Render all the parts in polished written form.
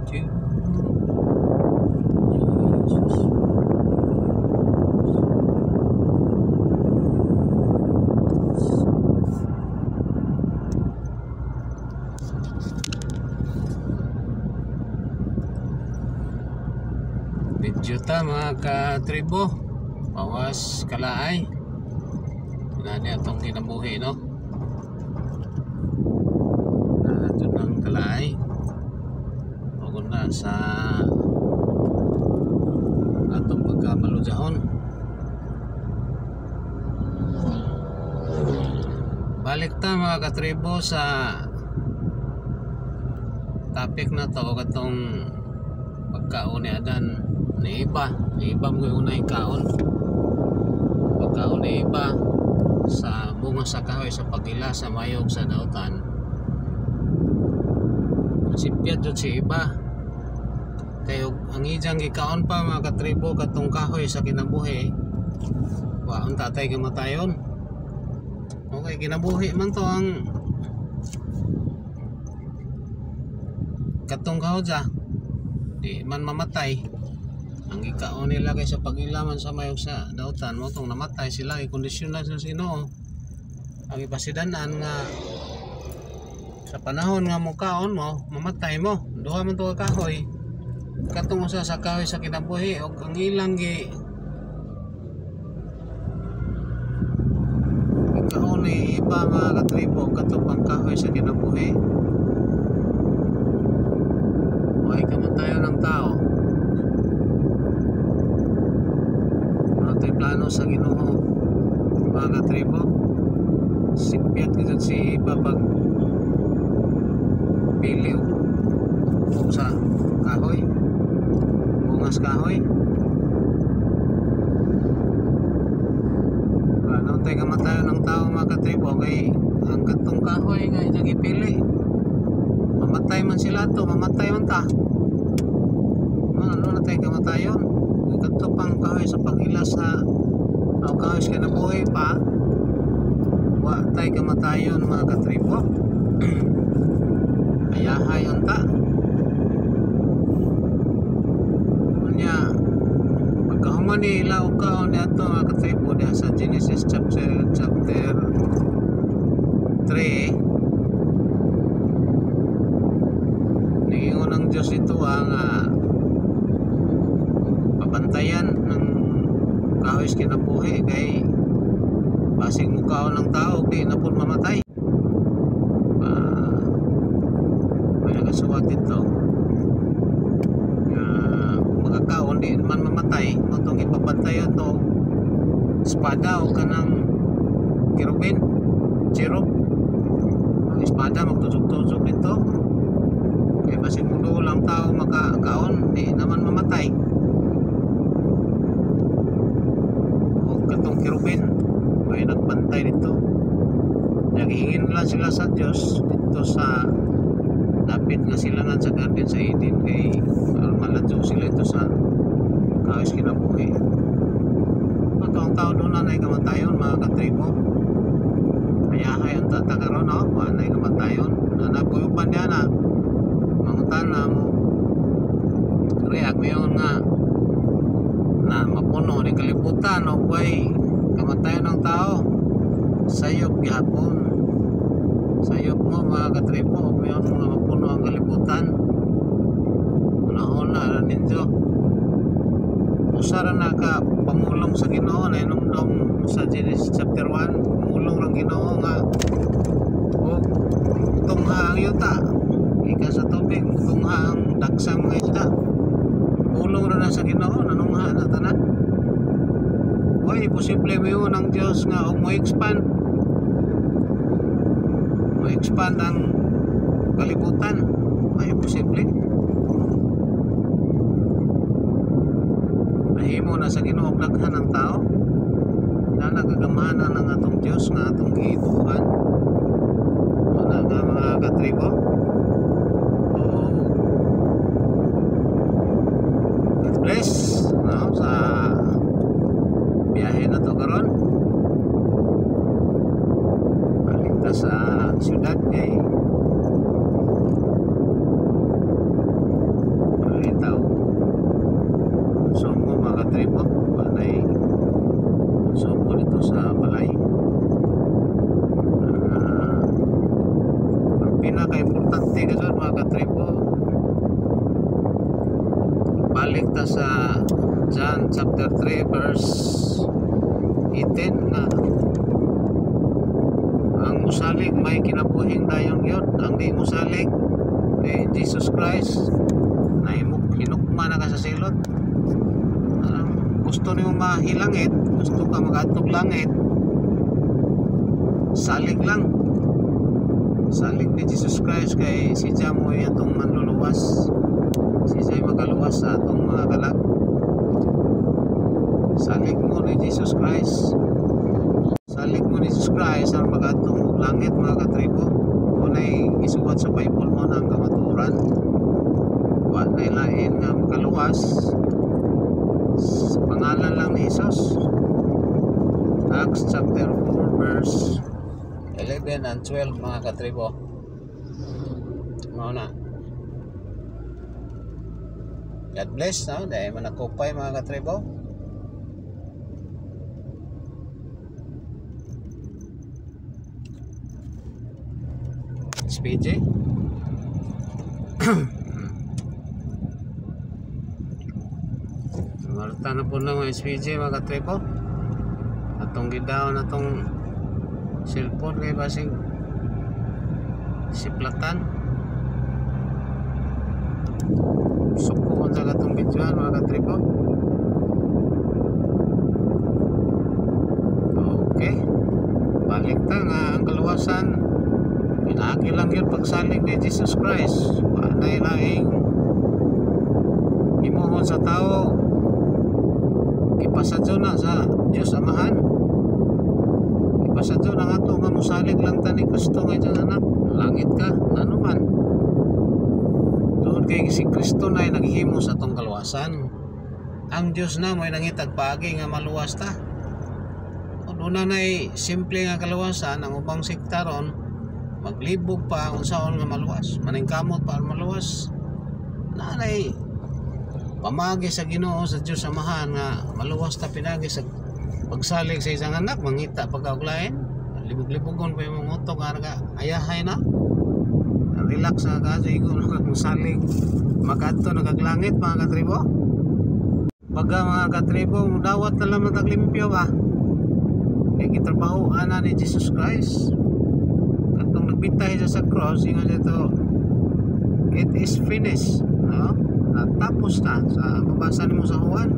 Video ta mga katribo, pawas kalaay nani atong kinabuhi no. Ito ng kalaay pagod na sa atong pagkamaludahon. Balik ta mga katribo sa topic na to, katong pagkaon ni adan ni iba mo yung unay kaon, pagkaon ni iba sa bunga sa kahoy sa pagila sa mayog sa dautan. Sipyat jud si iba kayo ang ijang gikaon pa mga katribo katong kahoy sa kinabuhi. Waon tatay kamatayon. Okay, kinabuhi man to ang katong kahoy di man mamatay. Ang ikaon nila kay sa pag-ilaman sa mayog sa dautan mo tong namatay sila, i-kondisyon na sa Ginoo. Ang ipasidanan nga sa panahon nga mo kaon mo mamatay mo duha man to ka kahoy katong usa sa kahoy sa kinabuhi og ang ilang ikaon ni iba mga katribo katong pang kahoy sa kinabuhi. Ay kamatayon ng tao. Ito'y plano sa Ginoo mga katribo. Sipyat kita si iba pag pili sa kahoy, bungas kahoy. Plano tayo kamatayon ng tao mga katribo kay ang katong kahoy nga itong ipili. Mamatay man sila to, mamatay man ta. Ano na tayo kamatayon? Ito pang kahoy sa pag-ila sa kahoy sa kinabuhi pa. Wa tayo kamatayon mga katribo. Ayahay unta. Kunya pagkahuman ni ilaw ka ni ato mga katribo diha sa Genesis chapter 3. Ningon ng Diyos ito ang pabantayan ng kahoy sa kinabuhi kay basig mukaon ng tao di na po mamatay. May nagasuwat ito magkakaon di man mamatay itong ipabantayan to espada o kanang kirubin cherub. Ang espada magtusok-tusok dito kaya basig mundo lang tao makakaon di naman mamatay. O katong kirubin ay nagbantay dito. Nagihingin lang sila sa Diyos dito sa dapit nga silangan sa garden sa Eden kay maladyo sila ito sa kahoy sa kinabuhi. Ito ang tao doon na kamatayon mga katribo. Ayahay ang tatakaroon na kamatayon na nabuyupan niya na mangutan na mo react mayon nga na mapuno ni kalibutan o way kamatayon ng tao sayop gihapon. Sayop mo mga katribo mayon nga mapuno ang kalibutan. Una-una na ninyo usara na ka pamulong sa Ginoo na inumdom sa Genesis chapter 1. Pamulong lang Ginoo nga o tungha ang yuta ika sa tubig, tungha ang daksang mga isda. Pulong na sa Ginoo, nanungha na tanan. Why posible mo yun ang Diyos nga o mo-expand ang kalibutan? Why posible? Nahimo na sa Ginoo daghan ng tao na nagagamanan ng atong Diyos nga atong giituhan. Mga katribo, God bless sa biyahe na to karon. Balik ta sa siyudad kay balik ta sa John chapter 3 verse 18 nga ang musalig may kinabuhing dayon gyud, ang di musalig Jesus Christ na hinukma na ka sa silot. Gusto nimo mahilangit, gusto ka magadtog langit, salig lang, salig ni Jesus Christ kay si mo atong manluluwas, si siya magaluwas sa atong mga kalag. Salig mo ni Jesus Christ, salig mo ni Jesus Christ ang magadtog langit mga katribo. Unay isuwat sa Bible mo ng kamaturan, wa na lain nga makaluwas sa pangalan lang ni Jesus. Acts chapter 4 verse 11 and 12 mga katribo. Mauna. God bless, no? Dahil manakupay mga katribo. SPJ Marta na po lang ang SPJ mga katripo. Atong gidaon atong cellphone kay basing siplatan sukuan sa katong videoan mga katripo. Okay, balik ta nga ang kaluwasan pinagi lang yun pagsalig ni Jesus Christ. Panay laing imuhon sa tao, ipasadyo na sa Diyos Amahan, ipasadyo na nga ito nga musalig lang ta ni Kristo nga dyan anak, langit ka ano man doon kay si Kristo na ay naghimo sa itong kaluwasan. Ang Diyos na may nangitag pagi nga maluwas ta. Una na ay simple nga kaluwasan, ang ubang sektaron maglibog pa kung saan nga maluwas, maningkamot pa ang maluwas. Nanay pamagi sa Ginoo sa Diyos Amahan nga maluwas ta pinagi sa pagsalig sa isang anak, mangita pagkauglayan, libog-libogon pa yung mga utong nga ayahay na relax na kaso igon nagsalig magadto nagaglangit mga katribo. Baga mga katribo dawat na lang mataglimpyo ba kaya kitrabaho ana ni Jesus Christ katong nagbitay sa cross ingon dito it is finished, no? Natapos na sa mabasa nimo sa Juan.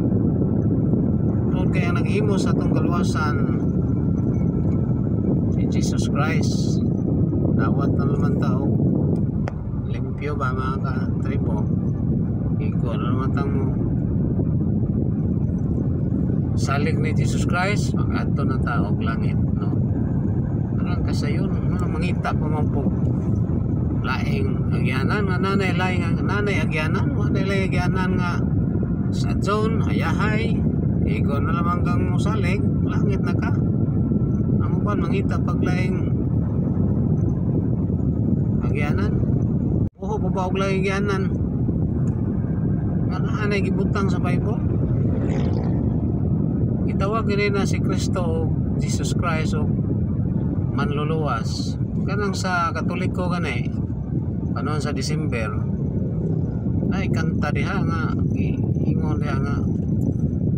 Doon kaya naghimo sa itong kaluwasan si Jesus Christ. Dawat na naman tao limpyo ba mga katribo. Ikaw na naman tang salig ni Jesus Christ mag-ato na tao langit, no? Parang kasayon mangita pa man po laing agyanan nga nanay laing nanay agyanan nanay laing agyanan nga sa zone ayahay ikaw na lamang kang musalig langit na ka. Amo pa mangita pag laing agyanan uho pa og laing agyanan nga nanay gibutang sa Bible. Itawag gini na si Kristo Jesus Christ o manluluwas kanang sa Katoliko kanay panon sa December ay kanta diha nga ingon diha nga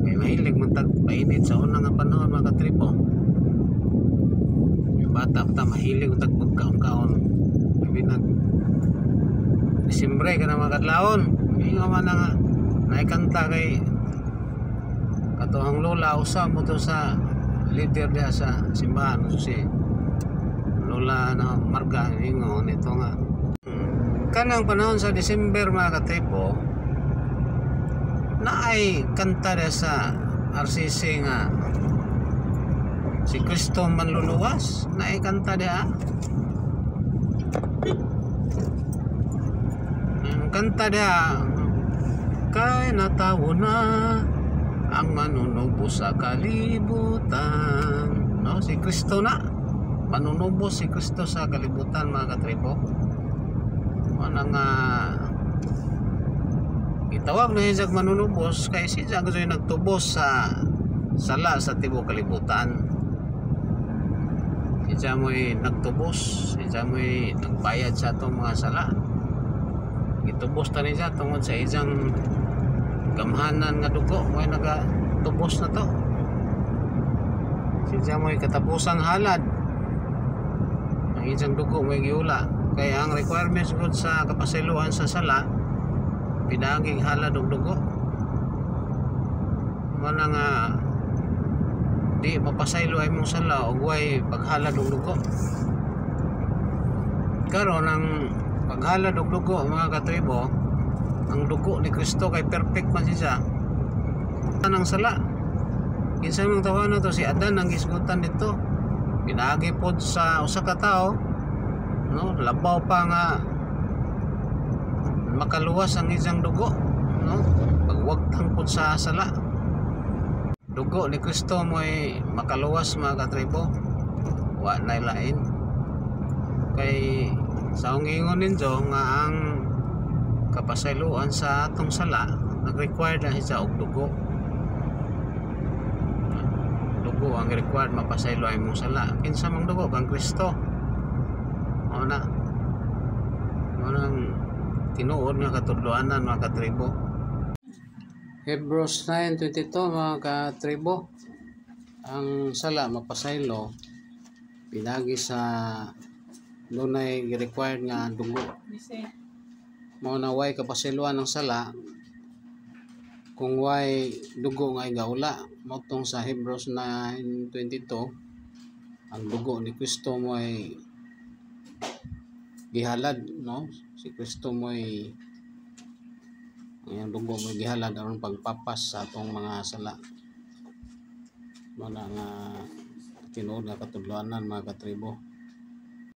may mahilig matag painit sa unang nga panahon mga katribo. Yung bata ta mahilig matag pagkaon-kaon binag December ka na mga kadlawon ingon man nga naikanta kay katuhang lola usab mo to sa leader diha sa simbahan si Lola na Marga ingon ito nga kanang panahon sa December mga katribo na ay kanta diha sa RCC nga si Kristo manluluwas na ay kanta diha kanta diha kay natawo na ang manunubo sa kalibutan, no? Si Kristo na manunubo si Kristo sa kalibutan mga katribo. Ano nga itawag na siya manunubos kay siya gusto yung nagtubos sa sala sa tibuok kalibutan. Siya mo'y nagtubos, siya mo'y nagbayad sa itong mga sala. Itubos ta niya tungod sa isang gamhanan nga dugo may nagatubos na to. Siya mo'y katapusang halad ang isang dugo may giula. Kaya ang requirements gud sa kapasayloan sa sala pinaging halad og dugo. Mana nga di mapasaylo ay mong sala og way paghalad og dugo. Karon ang paghalad og dugo mga katribo, ang dugo ni Kristo kay perfect man siya. Tanang sala. Kinsa mang tawanan to si Adan ang gisgutan dito. Pinagi pod sa usa ka tawo, no? Labaw pa nga makaluwas ang isang dugo, no? Pagwagtang pod sa sala. Dugo ni Kristo mo'y makaluwas mga katribo. Wa nay lain. Kay sa ingon ninyo nga ang kapasayloan sa atong sala nag-require na siya og dugo. Dugo ang required mapasaylo ay mong sala. Kinsa mang dugo kang Kristo. Mao na nang tinuod nga katudloanan mga katribo. Hebrews 9:22 mga katribo, ang sala mapasaylo pinagi sa dunay required nga dugo. Mao na way kapasayloan ng sala kung way dugo nga igaula. Motong sa Hebrews 9:22, ang dugo ni Kristo mo'y gihalad, no? Si Kristo mo'y ang dugo mo'y gihalad aron pagpapas sa atong mga sala. Mao na nga tinuod nga katudloanan mga katribo.